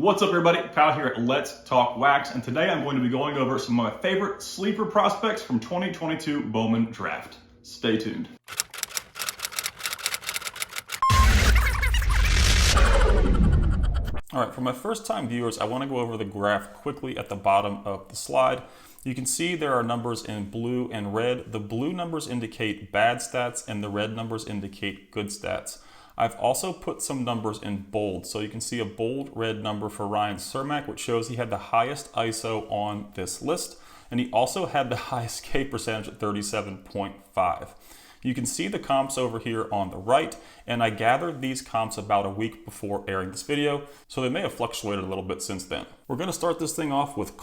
What's up everybody, Kyle here at Let's Talk Wax, and today I'm going to be going over some of my favorite sleeper prospects from 2022 Bowman Draft. Stay tuned. Alright, for my first time viewers, I want to go over the graph quickly at the bottom of the slide. You can see there are numbers in blue and red. The blue numbers indicate bad stats and the red numbers indicate good stats. I've also put some numbers in bold, so you can see a bold red number for Ryan Cermak, which shows he had the highest ISO on this list, and he also had the highest K percentage at 37.5. You can see the comps over here on the right, and I gathered these comps about a week before airing this video, so they may have fluctuated a little bit since then. We're going to start this thing off with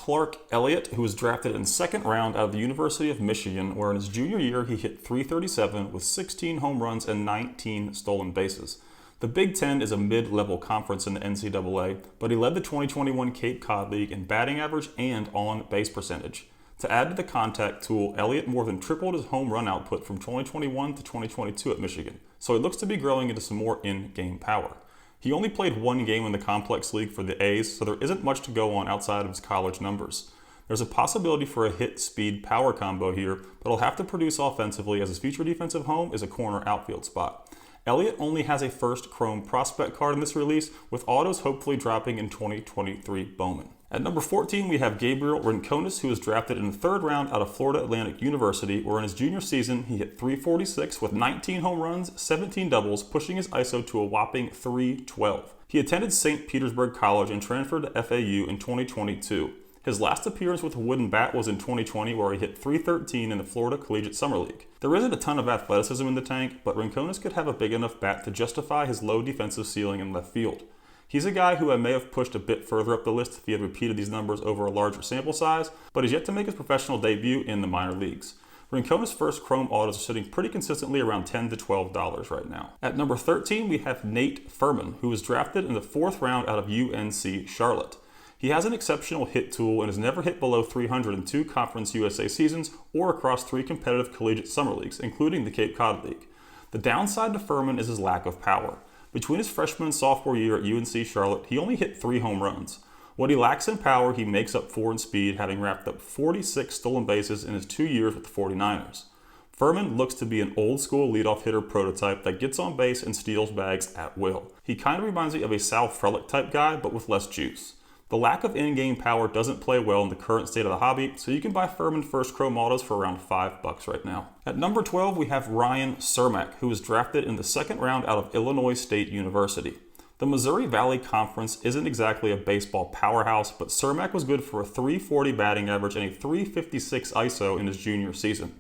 Elliott, who was drafted in the second round out of the University of Michigan, where in his junior year he hit .337 with 16 home runs and 19 stolen bases. The Big Ten is a mid-level conference in the NCAA, but he led the 2021 Cape Cod League in batting average and on-base percentage. To add to the contact tool, Elliott more than tripled his home run output from 2021 to 2022 at Michigan, so he looks to be growing into some more in-game power. He only played one game in the complex league for the A's, so there isn't much to go on outside of his college numbers. There's a possibility for a hit-speed-power combo here, but he'll have to produce offensively as his future defensive home is a corner outfield spot. Elliott only has a first Chrome prospect card in this release, with autos hopefully dropping in 2023 Bowman. At number 14, we have Gabriel Rincones, who was drafted in the third round out of Florida Atlantic University, where in his junior season he hit .346 with 19 home runs, 17 doubles, pushing his ISO to a whopping .312. He attended St. Petersburg College and transferred to FAU in 2022. His last appearance with a wooden bat was in 2020, where he hit .313 in the Florida Collegiate Summer League. There isn't a ton of athleticism in the tank, but Rincones could have a big enough bat to justify his low defensive ceiling in left field. He's a guy who I may have pushed a bit further up the list if he had repeated these numbers over a larger sample size, but he's yet to make his professional debut in the minor leagues. Rincones' first Chrome autos are sitting pretty consistently around $10 to $12 right now. At number 13, we have Nate Furman, who was drafted in the fourth round out of UNC Charlotte. He has an exceptional hit tool and has never hit below 300 in 2 Conference USA seasons or across 3 competitive collegiate summer leagues, including the Cape Cod League. The downside to Furman is his lack of power. Between his freshman and sophomore year at UNC Charlotte, he only hit 3 home runs. What he lacks in power, he makes up for in speed, having racked up 46 stolen bases in his 2 years with the 49ers. Furman looks to be an old-school leadoff hitter prototype that gets on base and steals bags at will. He kind of reminds me of a Sal Stewart type guy, but with less juice. The lack of in-game power doesn't play well in the current state of the hobby, so you can buy Furman first Chrome autos for around $5 right now. At number 12, we have Ryan Cermak, who was drafted in the second round out of Illinois State University. The Missouri Valley Conference isn't exactly a baseball powerhouse, but Cermak was good for a .340 batting average and a .356 ISO in his junior season.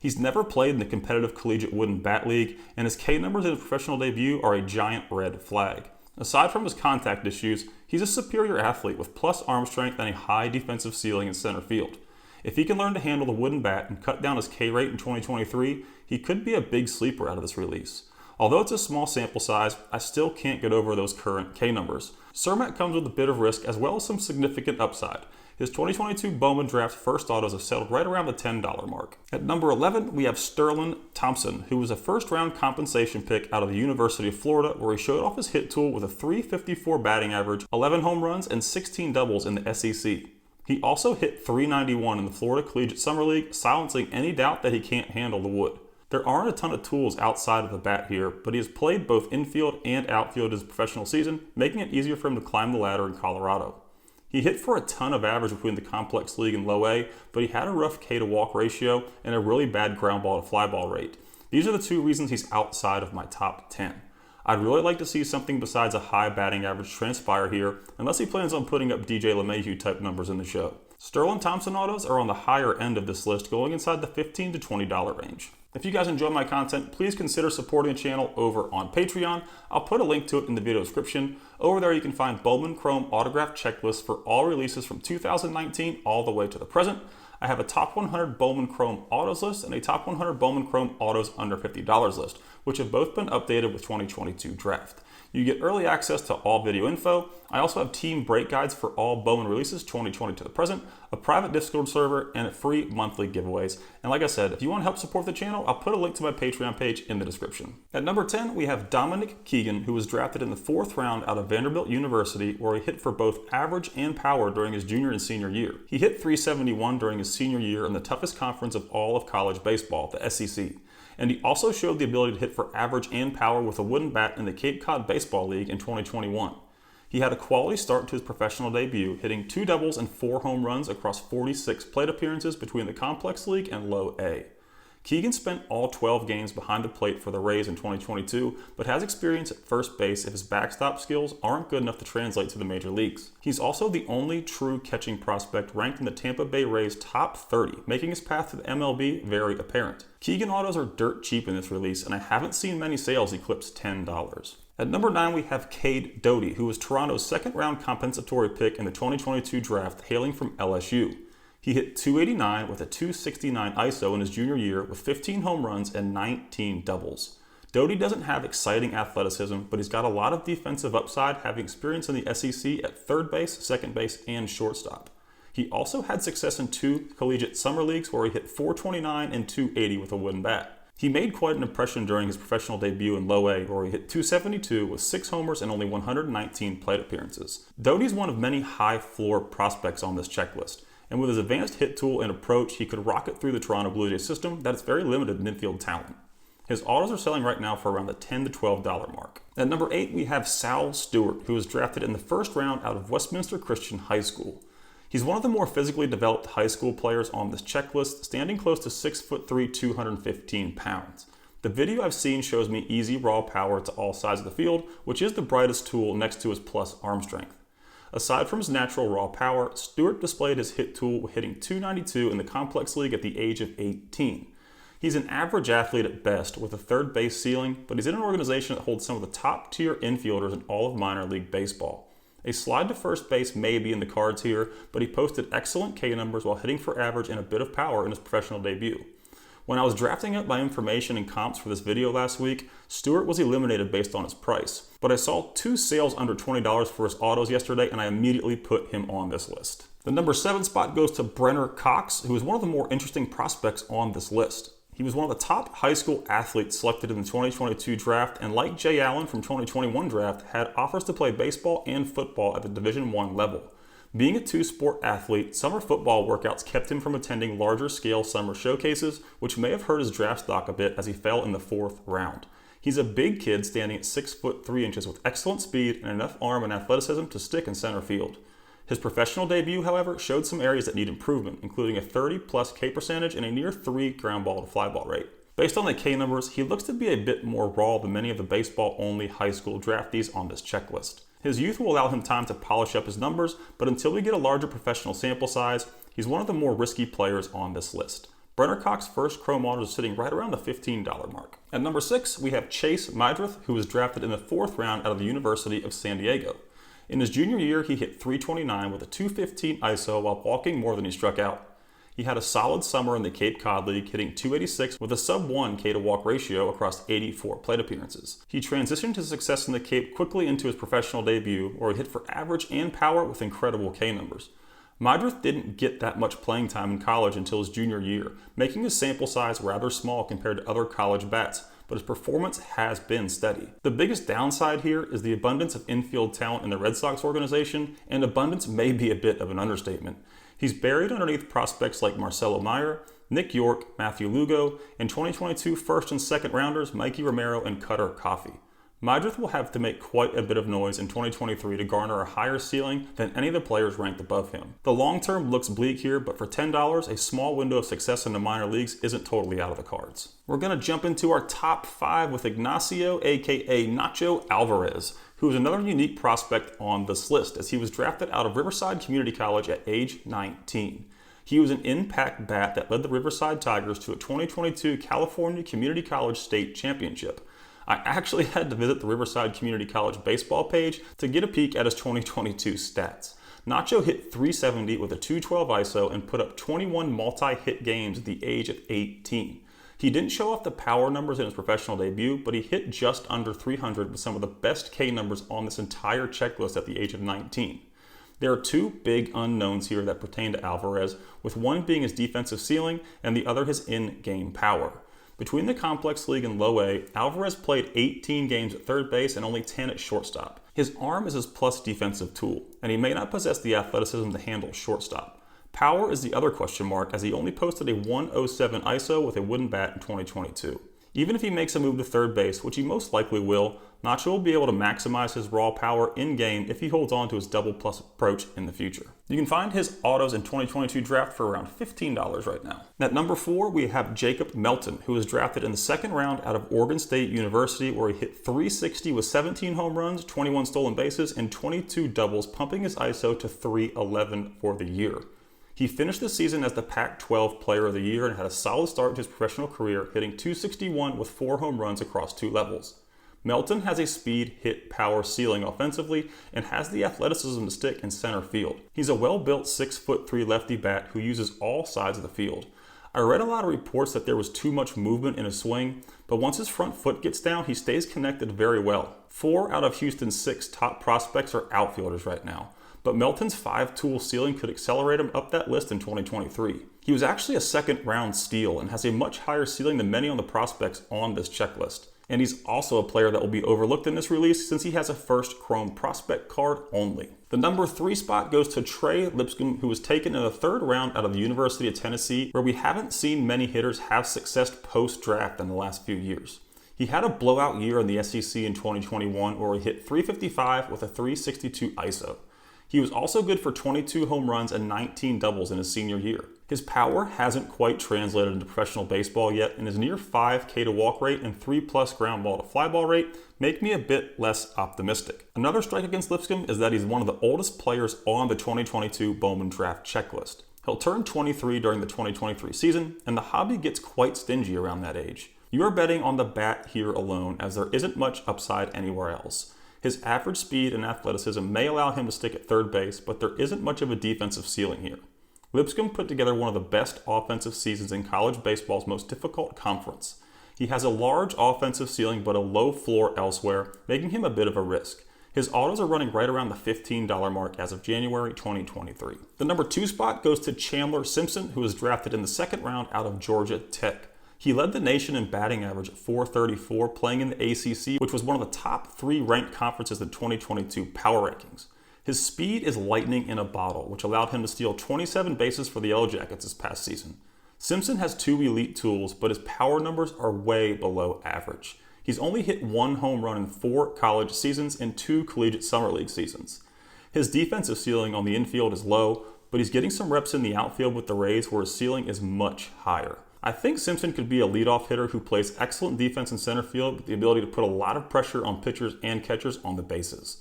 He's never played in the competitive collegiate wooden bat league, and his K numbers in his professional debut are a giant red flag. Aside from his contact issues, he's a superior athlete with plus arm strength and a high defensive ceiling in center field. If he can learn to handle the wooden bat and cut down his K rate in 2023, he could be a big sleeper out of this release. Although it's a small sample size, I still can't get over those current K numbers. Cermak comes with a bit of risk as well as some significant upside. His 2022 Bowman Draft first autos have settled right around the $10 mark. At number 11, we have Sterling Thompson, who was a first-round compensation pick out of the University of Florida, where he showed off his hit tool with a .354 batting average, 11 home runs, and 16 doubles in the SEC. He also hit .391 in the Florida Collegiate Summer League, silencing any doubt that he can't handle the wood. There aren't a ton of tools outside of the bat here, but he has played both infield and outfield his professional season, making it easier for him to climb the ladder in Colorado. He hit for a ton of average between the complex league and low A, but he had a rough K to walk ratio and a really bad ground ball to fly ball rate. These are the 2 reasons he's outside of my top 10. I'd really like to see something besides a high batting average transpire here, unless he plans on putting up DJ LeMahieu type numbers in the show. Sterling Thompson autos are on the higher end of this list, going inside the $15 to $20 range. If you guys enjoy my content, please consider supporting the channel over on Patreon. I'll put a link to it in the video description. Over there you can find Bowman Chrome autograph checklists for all releases from 2019 all the way to the present. I have a top 100 Bowman Chrome autos list and a top 100 Bowman Chrome autos under $50 list, which have both been updated with 2022 draft. You get early access to all video info. I also have team break guides for all Bowman releases 2020 to the present, a private Discord server, and free monthly giveaways. And like I said, if you want to help support the channel, I'll put a link to my Patreon page in the description. At number 10, we have Dominic Keegan, who was drafted in the 4th round out of Vanderbilt University, where he hit for both average and power during his junior and senior year. He hit .371 during his senior year in the toughest conference of all of college baseball, the SEC. And he also showed the ability to hit for average and power with a wooden bat in the Cape Cod Baseball League in 2021. He had a quality start to his professional debut, hitting 2 doubles and 4 home runs across 46 plate appearances between the Complex League and Low A. Keegan spent all 12 games behind the plate for the Rays in 2022, but has experience at first base if his backstop skills aren't good enough to translate to the major leagues. He's also the only true catching prospect ranked in the Tampa Bay Rays top 30, making his path to the MLB very apparent. Keegan autos are dirt cheap in this release, and I haven't seen many sales eclipse $10. At number 9, we have Kade Doty, who was Toronto's 2nd round compensatory pick in the 2022 draft, hailing from LSU. He hit .289 with a .269 ISO in his junior year with 15 home runs and 19 doubles. Doty doesn't have exciting athleticism, but he's got a lot of defensive upside, having experience in the SEC at third base, second base, and shortstop. He also had success in 2 collegiate summer leagues where he hit .429 and .280 with a wooden bat. He made quite an impression during his professional debut in Low A, where he hit .272 with 6 homers and only 119 plate appearances. Doty's one of many high-floor prospects on this checklist, and with his advanced hit tool and approach, he could rocket through the Toronto Blue Jays system that is very limited in infield talent. His autos are selling right now for around the $10 to $12 mark. At number 8, we have Sal Stewart, who was drafted in the 1st round out of Westminster Christian High School. He's one of the more physically developed high school players on this checklist, standing close to 6'3", 215 pounds. The video I've seen shows me easy raw power to all sides of the field, which is the brightest tool next to his plus arm strength. Aside from his natural raw power, Stewart displayed his hit tool hitting .292 in the Complex League at the age of 18. He's an average athlete at best with a third base ceiling, but he's in an organization that holds some of the top tier infielders in all of minor league baseball. A slide to first base may be in the cards here, but he posted excellent K numbers while hitting for average and a bit of power in his professional debut. When I was drafting up my information and comps for this video last week, Stewart was eliminated based on his price. But I saw 2 sales under $20 for his autos yesterday, and I immediately put him on this list. The number 7 spot goes to Brenner Cox, who is one of the more interesting prospects on this list. He was one of the top high school athletes selected in the 2022 draft, and like Jay Allen from 2021 draft, had offers to play baseball and football at the Division I level. Being a 2-sport athlete, summer football workouts kept him from attending larger scale summer showcases, which may have hurt his draft stock a bit as he fell in the 4th round. He's a big kid standing at 6'3" with excellent speed and enough arm and athleticism to stick in center field. His professional debut, however, showed some areas that need improvement, including a 30+ K percentage and a near 3 ground ball to fly ball rate. Based on the K numbers, he looks to be a bit more raw than many of the baseball-only high school draftees on this checklist. His youth will allow him time to polish up his numbers, but until we get a larger professional sample size, he's one of the more risky players on this list. Brenner Cox's first chrome autos is sitting right around the $15 mark. At number 6, we have Chase Meidroth, who was drafted in the 4th round out of the University of San Diego. In his junior year, he hit .329 with a .215 ISO while walking more than he struck out. He had a solid summer in the Cape Cod League, hitting .286 with a sub-1 K to walk ratio across 84 plate appearances. He transitioned his success in the Cape quickly into his professional debut, where he hit for average and power with incredible K numbers. Meidroth didn't get that much playing time in college until his junior year, making his sample size rather small compared to other college bats, but his performance has been steady. The biggest downside here is the abundance of infield talent in the Red Sox organization, and abundance may be a bit of an understatement. He's buried underneath prospects like Marcelo Meyer, Nick York, Matthew Lugo, and 2022 first and second rounders Mikey Romero and Cutter Coffey. Meidroth will have to make quite a bit of noise in 2023 to garner a higher ceiling than any of the players ranked above him. The long term looks bleak here, but for $10, a small window of success in the minor leagues isn't totally out of the cards. We're going to jump into our top 5 with Ignacio, aka Nacho Alvarez, who is another unique prospect on this list, as he was drafted out of Riverside Community College at age 19. He was an impact bat that led the Riverside Tigers to a 2022 California Community College State Championship. I actually had to visit the Riverside Community College baseball page to get a peek at his 2022 stats. Nacho hit .370 with a .212 ISO and put up 21 multi-hit games at the age of 18. He didn't show off the power numbers in his professional debut, but he hit just under 300 with some of the best K numbers on this entire checklist at the age of 19. There are two big unknowns here that pertain to Alvarez, with one being his defensive ceiling and the other his in-game power. Between the Complex League and Low A, Alvarez played 18 games at third base and only 10 at shortstop. His arm is his plus defensive tool, and he may not possess the athleticism to handle shortstop. Power is the other question mark, as he only posted a 107 ISO with a wooden bat in 2022. Even if he makes a move to third base, which he most likely will, Nacho will be able to maximize his raw power in-game if he holds on to his double plus approach in the future. You can find his autos in 2022 draft for around $15 right now. At number 4, we have Jacob Melton, who was drafted in the second round out of Oregon State University, where he hit 360 with 17 home runs, 21 stolen bases, and 22 doubles, pumping his ISO to 311 for the year. He finished the season as the Pac-12 Player of the Year and had a solid start to his professional career, hitting 261 with 4 home runs across 2 levels. Melton has a speed, hit, power ceiling offensively and has the athleticism to stick in center field. He's a well-built 6'3" lefty bat who uses all sides of the field. I read a lot of reports that there was too much movement in his swing, but once his front foot gets down, he stays connected very well. 4 out of Houston's 6 top prospects are outfielders right now, but Melton's 5-tool ceiling could accelerate him up that list in 2023. He was actually a second-round steal and has a much higher ceiling than many on the prospects on this checklist. And he's also a player that will be overlooked in this release since he has a first Chrome prospect card only. The number 3 spot goes to Trey Lipscomb, who was taken in the 3rd round out of the University of Tennessee, where we haven't seen many hitters have success post-draft in the last few years. He had a blowout year in the SEC in 2021 where he hit 355 with a 362 ISO. He was also good for 22 home runs and 19 doubles in his senior year. His power hasn't quite translated into professional baseball yet, and his near 5 K to walk rate and 3+ ground ball to fly ball rate make me a bit less optimistic. Another strike against Lipscomb is that he's one of the oldest players on the 2022 Bowman Draft checklist. He'll turn 23 during the 2023 season, and the hobby gets quite stingy around that age. You are betting on the bat here alone, as there isn't much upside anywhere else. His average speed and athleticism may allow him to stick at third base, but there isn't much of a defensive ceiling here. Lipscomb put together one of the best offensive seasons in college baseball's most difficult conference. He has a large offensive ceiling but a low floor elsewhere, making him a bit of a risk. His autos are running right around the $15 mark as of January 2023. The number 2 spot goes to Chandler Simpson, who was drafted in the 2nd round out of Georgia Tech. He led the nation in batting average at .434, playing in the ACC, which was one of the top 3 ranked conferences in the 2022 power rankings. His speed is lightning in a bottle, which allowed him to steal 27 bases for the Yellow Jackets this past season. Simpson has 2 elite tools, but his power numbers are way below average. He's only hit 1 home run in 4 college seasons and 2 collegiate summer league seasons. His defensive ceiling on the infield is low, but he's getting some reps in the outfield with the Rays where his ceiling is much higher. I think Simpson could be a leadoff hitter who plays excellent defense in center field with the ability to put a lot of pressure on pitchers and catchers on the bases.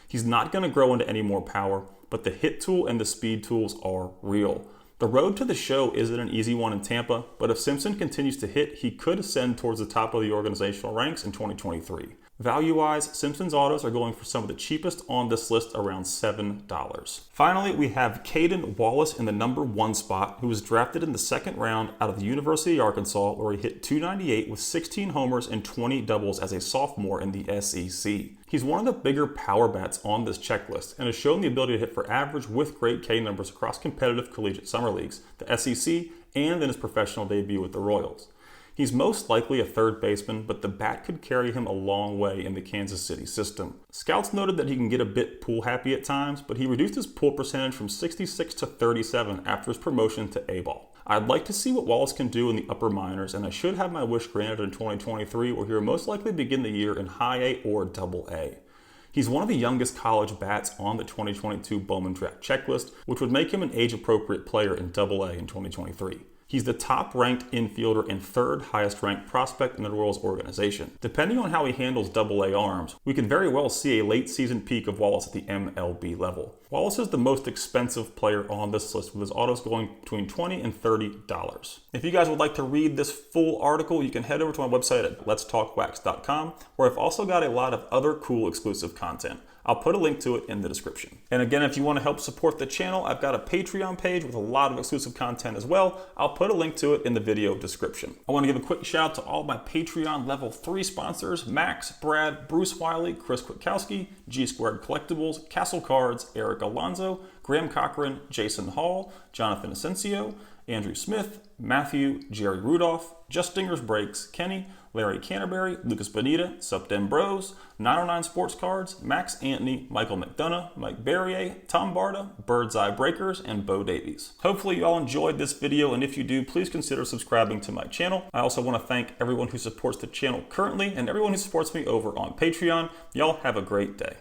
He's not going to grow into any more power, but the hit tool and the speed tools are real. The road to the show isn't an easy one in Tampa, but if Simpson continues to hit, he could ascend towards the top of the organizational ranks in 2023. Value-wise, Simpson's autos are going for some of the cheapest on this list, around $7. Finally, we have Cayden Wallace in the number 1 spot, who was drafted in the 2nd round out of the University of Arkansas, where he hit 298 with 16 homers and 20 doubles as a sophomore in the SEC. He's one of the bigger power bats on this checklist and has shown the ability to hit for average with great K numbers across competitive collegiate summer leagues, the SEC, and in his professional debut with the Royals. He's most likely a third baseman, but the bat could carry him a long way in the Kansas City system. Scouts noted that he can get a bit pull happy at times, but he reduced his pull percentage from 66 to 37 after his promotion to A-ball. I'd like to see what Wallace can do in the upper minors, and I should have my wish granted in 2023, where he will most likely begin the year in high A or double A. He's one of the youngest college bats on the 2022 Bowman Draft checklist, which would make him an age-appropriate player in double A in 2023. He's the top-ranked infielder and 3rd highest-ranked prospect in the Royals organization. Depending on how he handles double-A arms, we could very well see a late-season peak of Wallace at the MLB level. Wallace is the most expensive player on this list, with his autos going between $20 and $30. If you guys would like to read this full article, you can head over to my website at letstalkwax.com, where I've also got a lot of other cool exclusive content. I'll put a link to it in the description. And again, if you want to help support the channel, I've got a Patreon page with a lot of exclusive content as well. I'll put a link to it in the video description. I want to give a quick shout out to all my Patreon level 3 sponsors: Max, Brad, Bruce Wiley, Chris Kwiatkowski, G Squared Collectibles, Castle Cards, Eric Alonzo, Graham Cochran, Jason Hall, Jonathan Asensio, Andrew Smith, Matthew, Jerry Rudolph, Just Stingers Breaks, Kenny, Larry Canterbury, Lucas Bonita, Supden Bros, 909 Sports Cards, Max Anthony, Michael McDonough, Mike Barrier, Tom Barta, Bird's Eye Breakers, and Bo Davies. Hopefully you all enjoyed this video, and if you do, please consider subscribing to my channel. I also want to thank everyone who supports the channel currently and everyone who supports me over on Patreon. Y'all have a great day.